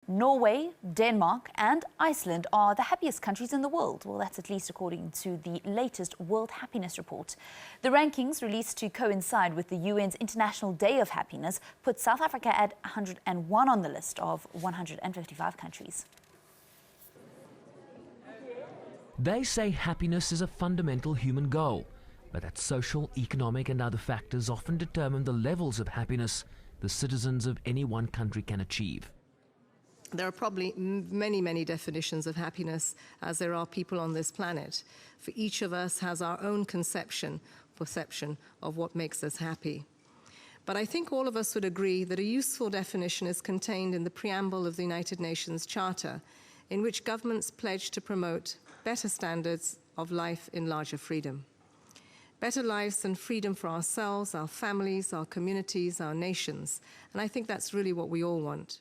Norway, Denmark and Iceland are the happiest countries in the world. Well, that's at least according to the latest World Happiness Report. The rankings, released to coincide with the UN's International Day of Happiness, put South Africa at 101 on the list of 155 countries. They say happiness is a fundamental human goal, but that social, economic and other factors often determine the levels of happiness the citizens of any one country can achieve. There are probably many definitions of happiness, as there are people on this planet. For each of us has our own perception of what makes us happy. But I think all of us would agree that a useful definition is contained in the preamble of the United Nations Charter, in which governments pledge to promote better standards of life in larger freedom. Better lives and freedom for ourselves, our families, our communities, our nations. And I think that's really what we all want.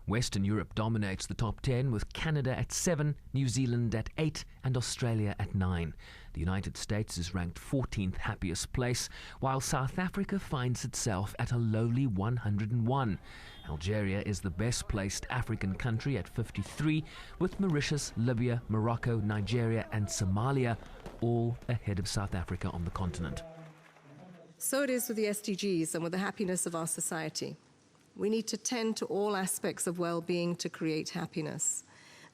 Western Europe dominates the top 10, with Canada at 7, New Zealand at 8 and Australia at 9. The United States is ranked 14th happiest place, while South Africa finds itself at a lowly 101. Algeria is the best placed African country at 53, with Mauritius, Libya, Morocco, Nigeria and Somalia all ahead of South Africa on the continent. So it is with the SDGs and with the happiness of our society. We need to tend to all aspects of well-being to create happiness.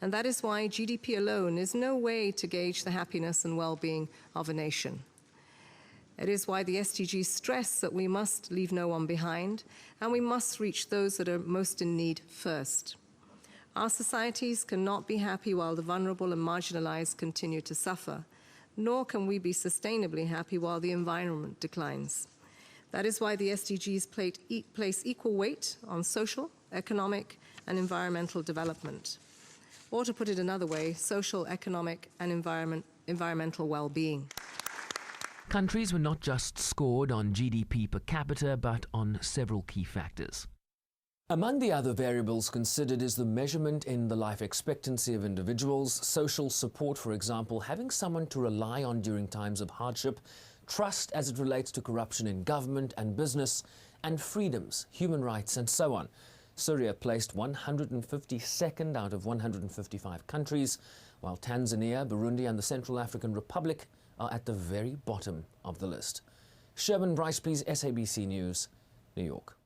And that is why GDP alone is no way to gauge the happiness and well-being of a nation. It is why the SDGs stress that we must leave no one behind, and we must reach those that are most in need first. Our societies cannot be happy while the vulnerable and marginalized continue to suffer, nor can we be sustainably happy while the environment declines. That is why the SDGs place equal weight on social, economic and environmental development. Or to put it another way, social, economic and environmental well-being. Countries were not just scored on GDP per capita, but on several key factors. Among the other variables considered is the measurement in the life expectancy of individuals, social support, for example, having someone to rely on during times of hardship, trust as it relates to corruption in government and business, and freedoms, human rights, and so on. Syria placed 152nd out of 155 countries, while Tanzania, Burundi, and the Central African Republic are at the very bottom of the list. Bryce-Pease, SABC News, New York.